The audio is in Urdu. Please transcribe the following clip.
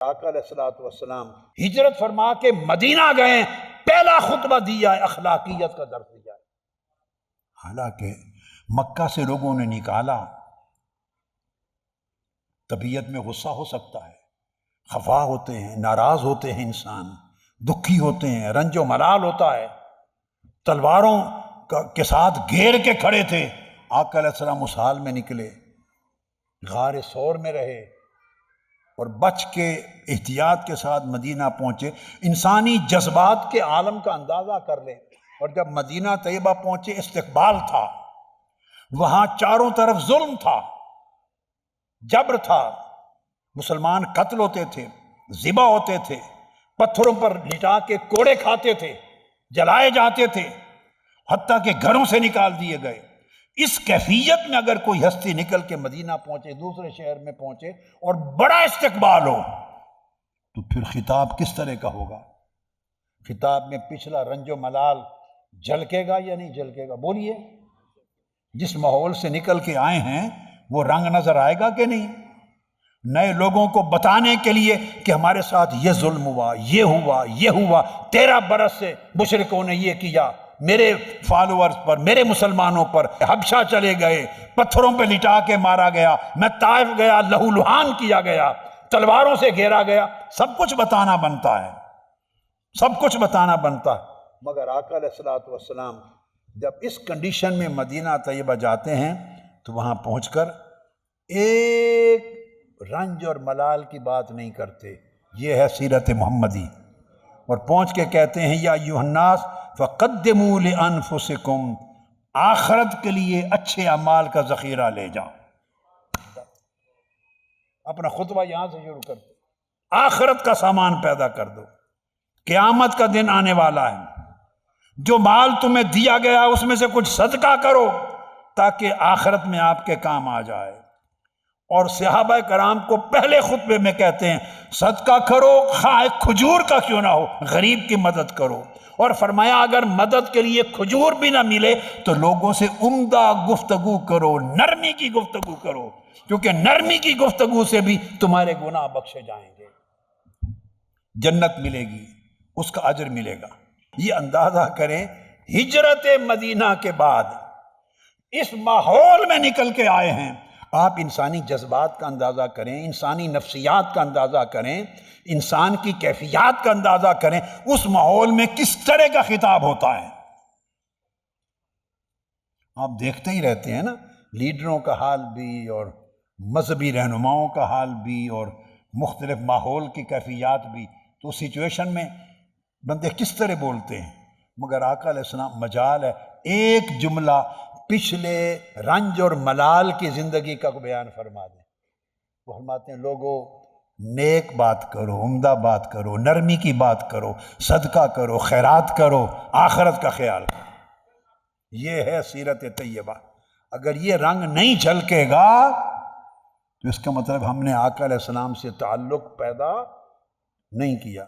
آقا علیہ الصلوۃ والسلام ہجرت فرما کے مدینہ گئے، پہلا خطبہ دیا ہے، اخلاقیت کا درس دیا ہے۔ حالانکہ مکہ سے لوگوں نے نکالا، طبیعت میں غصہ ہو سکتا ہے، خفا ہوتے ہیں، ناراض ہوتے ہیں، انسان دکھی ہوتے ہیں، رنج و ملال ہوتا ہے، تلواروں کے ساتھ گھیر کے کھڑے تھے۔ آقا علیہ السلام اس حال میں نکلے، غار ثور میں رہے اور بچ کے احتیاط کے ساتھ مدینہ پہنچے۔ انسانی جذبات کے عالم کا اندازہ کر لیں۔ اور جب مدینہ طیبہ پہنچے، استقبال تھا، وہاں چاروں طرف ظلم تھا، جبر تھا، مسلمان قتل ہوتے تھے، ذبح ہوتے تھے، پتھروں پر لٹا کے کوڑے کھاتے تھے، جلائے جاتے تھے، حتیٰ کہ گھروں سے نکال دیے گئے۔ اس کیفیت میں اگر کوئی ہستی نکل کے مدینہ پہنچے، دوسرے شہر میں پہنچے اور بڑا استقبال ہو، تو پھر خطاب کس طرح کا ہوگا؟ خطاب میں پچھلا رنج و ملال جھلکے گا یا نہیں جھلکے گا؟ بولیے، جس ماحول سے نکل کے آئے ہیں وہ رنگ نظر آئے گا کہ نہیں؟ نئے لوگوں کو بتانے کے لیے کہ ہمارے ساتھ یہ ظلم ہوا، یہ ہوا، یہ ہوا، 13 برس سے مشرکوں نے یہ کیا، میرے فالوورز پر، میرے مسلمانوں پر، حبشہ چلے گئے، پتھروں پہ لٹا کے مارا گیا، میں طائف گیا، لہو لہان کیا گیا، تلواروں سے گھیرا گیا۔ سب کچھ بتانا بنتا ہے، سب کچھ بتانا بنتا ہے۔ مگر آقا علیہ الصلوۃ والسلام جب اس کنڈیشن میں مدینہ طیبہ جاتے ہیں تو وہاں پہنچ کر ایک رنج اور ملال کی بات نہیں کرتے۔ یہ ہے سیرت محمدی۔ اور پہنچ کے کہتے ہیں، یا ایھا الناس فقدموا لانفسکم، آخرت کے لیے اچھے اعمال کا ذخیرہ لے جاؤ۔ اپنا خطبہ یہاں سے شروع کر دو، آخرت کا سامان پیدا کر دو، قیامت کا دن آنے والا ہے، جو مال تمہیں دیا گیا اس میں سے کچھ صدقہ کرو تاکہ آخرت میں آپ کے کام آ جائے۔ اور صحابہ کرام کو پہلے خطبے میں کہتے ہیں صدقہ کرو، خواہ کھجور کا کیوں نہ ہو، غریب کی مدد کرو۔ اور فرمایا اگر مدد کے لیے کھجور بھی نہ ملے تو لوگوں سے عمدہ گفتگو کرو، نرمی کی گفتگو کرو، کیونکہ نرمی کی گفتگو سے بھی تمہارے گناہ بخشے جائیں گے، جنت ملے گی، اس کا اجر ملے گا۔ یہ اندازہ کریں، ہجرت مدینہ کے بعد اس ماحول میں نکل کے آئے ہیں۔ آپ انسانی جذبات کا اندازہ کریں، انسانی نفسیات کا اندازہ کریں، انسان کی کیفیات کا اندازہ کریں، اس ماحول میں کس طرح کا خطاب ہوتا ہے۔ آپ دیکھتے ہی رہتے ہیں نا، لیڈروں کا حال بھی اور مذہبی رہنماؤں کا حال بھی اور مختلف ماحول کی کیفیات بھی، تو سچویشن میں بندے کس طرح بولتے ہیں۔ مگر آقا علیہ السلام مجال ہے ایک جملہ پچھلے رنج اور ملال کی زندگی کا بیان فرما دیں۔ وہ فرماتے ہیں لوگوں نیک بات کرو، عمدہ بات کرو، نرمی کی بات کرو، صدقہ کرو، خیرات کرو، آخرت کا خیال کرو۔ یہ ہے سیرت طیبہ۔ اگر یہ رنگ نہیں جھلکے گا تو اس کا مطلب ہم نے آقا علیہ السلام سے تعلق پیدا نہیں کیا۔